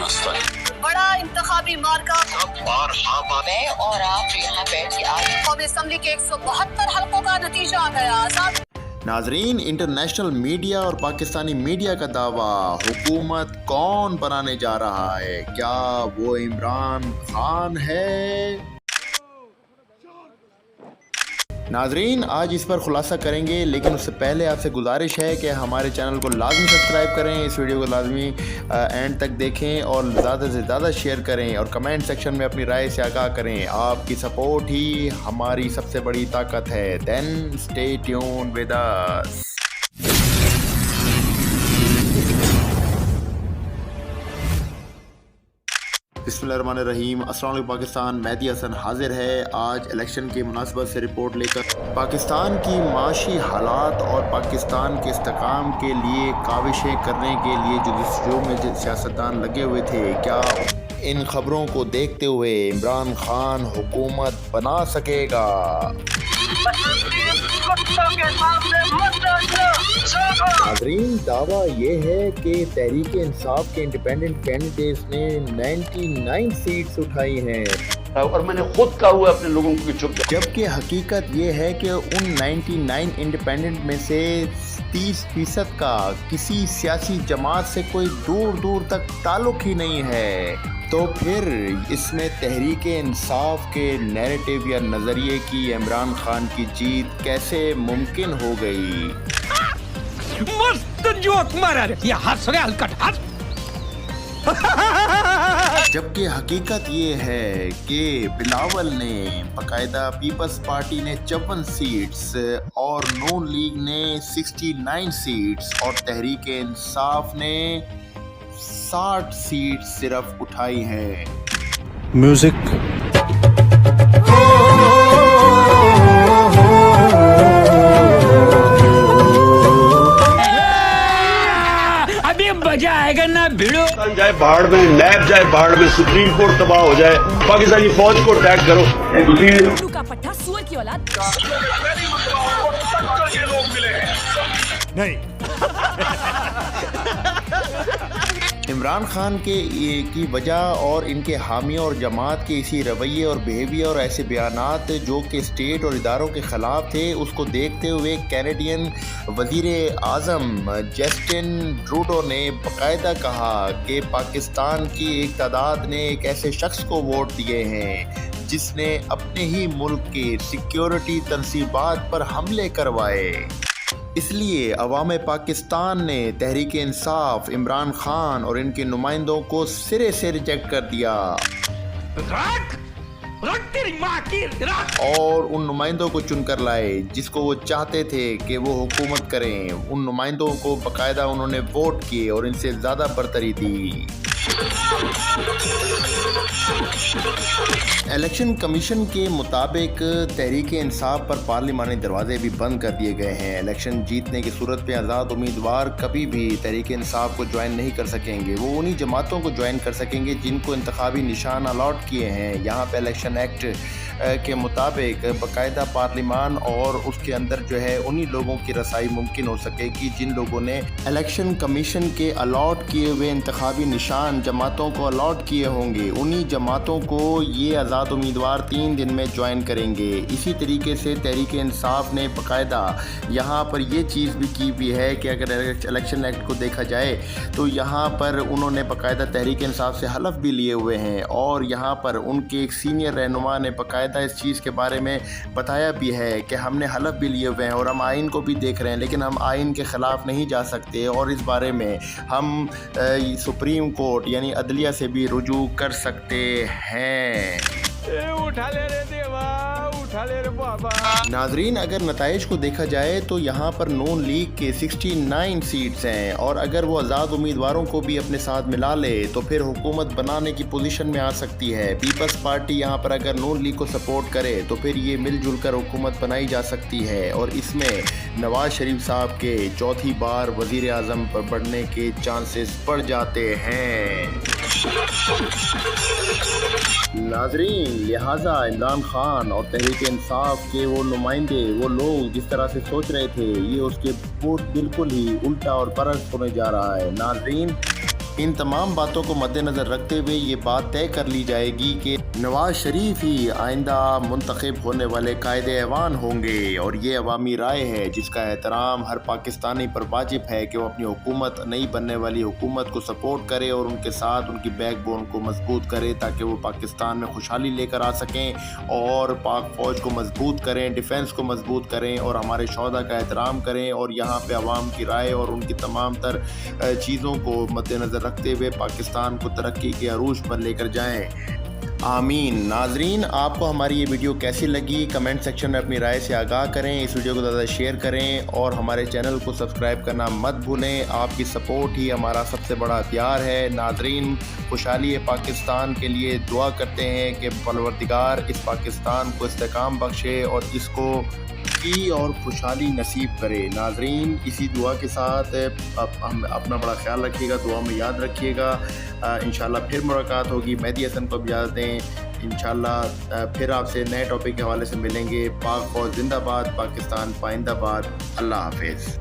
रास्ता है। बड़ा इंतखाबी मार्का मैं और आप यहाँ बैठ के आज कौमी असम्बली के 172 हल्कों का नतीजा आ गया। आजाद नाजरीन, इंटरनेशनल मीडिया और पाकिस्तानी मीडिया का दावा, हुकूमत कौन बनाने जा रहा है? क्या वो इमरान खान है? नाजरीन, आज इस पर खुलासा करेंगे, लेकिन उससे पहले आपसे गुजारिश है कि हमारे चैनल को लाजमी सब्सक्राइब करें, इस वीडियो को लाजमी एंड तक देखें और ज़्यादा से ज़्यादा शेयर करें और कमेंट सेक्शन में अपनी राय से आगाह करें। आपकी सपोर्ट ही हमारी सबसे बड़ी ताकत है। Then stay tuned with us. बिस्मिल्लाहिर्रहमानिर्रहीम। अस्सलाम वालेकुम पाकिस्तान, मेहदी हसन हाजिर है आज इलेक्शन की मुनासबत से रिपोर्ट लेकर। पाकिस्तान की माशी हालात और पाकिस्तान के इस्तेकाम के लिए काविशें करने के लिए जो में सियासतदान लगे हुए थे, क्या इन खबरों को देखते हुए इमरान खान हुकूमत बना सकेगा? नाज़रीन, दावा ये है कि तहरीक इंसाफ के इंडिपेंडेंट कैंडिडेट्स ने 99 सीट्स उठाई हैं और मैंने खुद कहा हुआ अपने लोगों को चुप, जबकि हकीकत ये है कि उन 99 इंडिपेंडेंट में से 30% का किसी सियासी जमात से कोई दूर दूर तक ताल्लुक ही नहीं है। तो फिर इसमें तहरीक इंसाफ के नैरेटिव या नज़रिए की इमरान खान की जीत कैसे मुमकिन हो गई? मस्त जोक मारा रे, ये हंस रहे हलकट हंस। जबकि हकीकत ये है कि बिलावल ने बाकायदा पीपल्स पार्टी ने 54 सीट्स और नून लीग ने 69 सीट्स और तहरीक इंसाफ ने 60 सीट्स सिर्फ उठाई हैं। म्यूजिक मजा आएगा ना भिड़ो। जाए बाढ़ में, नैब जाए बाढ़ में, सुप्रीम कोर्ट तबाह हो जाए, पाकिस्तानी फौज को अटैक करो। का पट्टा सुअर की औलाद नहीं। इमरान खान की वजह और इनके हामियों और जमात के इसी रवैये और बिहेवियर और ऐसे बयानात जो कि स्टेट और इदारों के ख़िलाफ़ थे, उसको देखते हुए कैनेडियन वज़ीर आज़म जस्टिन ट्रूडो ने बाकायदा कहा कि पाकिस्तान की एक तादाद ने एक ऐसे शख्स को वोट दिए हैं जिसने अपने ही मुल्क के सिक्योरिटी तनसीबात पर हमले करवाए। इसलिए अवाम पाकिस्तान ने तहरीक इंसाफ, इमरान खान और इनके नुमाइंदों को सिरे से रिजेक्ट कर दिया और उन नुमाइंदों को चुनकर लाए जिसको वो चाहते थे कि वो हुकूमत करें। उन नुमाइंदों को बाकायदा उन्होंने वोट किए और इनसे ज़्यादा बरतरी दी। इलेक्शन कमीशन के मुताबिक तहरीक इंसाफ पर पार्लिमानी दरवाजे भी बंद कर दिए गए हैं। इलेक्शन जीतने की सूरत में आज़ाद उम्मीदवार कभी भी तहरीक इंसाफ को ज्वाइन नहीं कर सकेंगे। वो उन्हीं जमातों को ज्वाइन कर सकेंगे जिनको इंतखाबी निशान अलॉट किए हैं। यहाँ पे इलेक्शन एक्ट के मुताबिक बाकायदा पार्लिमान और उसके अंदर जो है उन्हीं लोगों की रसाई मुमकिन हो सकेगी जिन लोगों ने इलेक्शन कमीशन के अलॉट किए हुए इंतखाबी निशान जमातों को अलॉट किए होंगे। उन्हीं जमातों को ये आज़ाद उम्मीदवार 3 दिन में ज्वाइन करेंगे। इसी तरीके से तहरीक इंसाफ ने बाकायदा यहाँ पर ये चीज़ भी की हुई है कि अगर इलेक्शन एक्ट को देखा जाए तो यहाँ पर उन्होंने बाकायदा तहरीक इंसाफ से हलफ भी लिए हुए हैं और यहाँ पर उनके एक सीनियर रहनुमा ने बाकायदा इस चीज़ के बारे में बताया भी है कि हमने हलफ भी लिए हुए हैं और हम आइन को भी देख रहे हैं, लेकिन हम आइन के ख़िलाफ़ नहीं जा सकते और इस बारे में हम सुप्रीम कोर्ट यानी अदलिया से भी रुजू कर सकते हैं। उठा ले रे देवा, उठा ले रे बाबा। नाजरीन, अगर नताइज को देखा जाए तो यहाँ पर नून लीग के 69 सीट्स हैं और अगर वो आज़ाद उम्मीदवारों को भी अपने साथ मिला ले तो फिर हुकूमत बनाने की पोजीशन में आ सकती है। पीपल्स पार्टी यहाँ पर अगर नून लीग को सपोर्ट करे तो फिर ये मिलजुल कर हुकूमत बनाई जा सकती है और इसमें नवाज शरीफ साहब के चौथी बार वज़ीर आज़म पर बढ़ने के चांसेस बढ़ जाते हैं। नाजरीन, लिहाजा इमरान खान और तहरीक इंसाफ के वो नुमाइंदे, वो लोग जिस तरह से सोच रहे थे, ये उसके बिल्कुल ही उल्टा और बरक्स होने जा रहा है। नाजरीन, इन तमाम बातों को मद्देनज़र रखते हुए ये बात तय कर ली जाएगी कि नवाज शरीफ ही आइंदा मुंतखब होने वाले कायदे ऐवान होंगे, और ये अवामी राय है जिसका एहतराम हर पाकिस्तानी पर वाजिब है कि वो अपनी हुकूमत, नई बनने वाली हुकूमत को सपोर्ट करे और उनके साथ उनकी बैकबोन को मजबूत करे ताकि वो पाकिस्तान में खुशहाली लेकर आ सकें और पाक फ़ौज को मजबूत करें, डिफेंस को मजबूत करें और हमारे शोहदा का एहतराम करें और यहाँ पे अवाम की राय और उनकी तमाम तर चीज़ों को मद्देनज़र रखते हुए पाकिस्तान को तरक्की के अरूज पर लेकर जाएं। आमीन। नाजरीन, आपको हमारी ये वीडियो कैसी लगी कमेंट सेक्शन में अपनी राय से आगाह करें, इस वीडियो को ज़्यादा शेयर करें और हमारे चैनल को सब्सक्राइब करना मत भूलें। आपकी सपोर्ट ही हमारा सबसे बड़ा हथियार है। नाजरीन, खुशहाली पाकिस्तान के लिए दुआ करते हैं कि परवरदिगार इस पाकिस्तान को इस्तेकाम बख्शे और इसको की और खुशहाली नसीब करे। नाजरीन, इसी दुआ के साथ हम अपना बड़ा ख्याल रखिएगा, दुआ में याद रखिएगा। इंशाल्लाह फिर मुलाकात होगी। मेहदी हसन को इजाज़त दें। इंशाल्लाह फिर आपसे नए टॉपिक के हवाले से मिलेंगे। पाक फ़ौज जिंदाबाद, पाकिस्तान पाइंदाबाद। अल्लाह हाफिज़।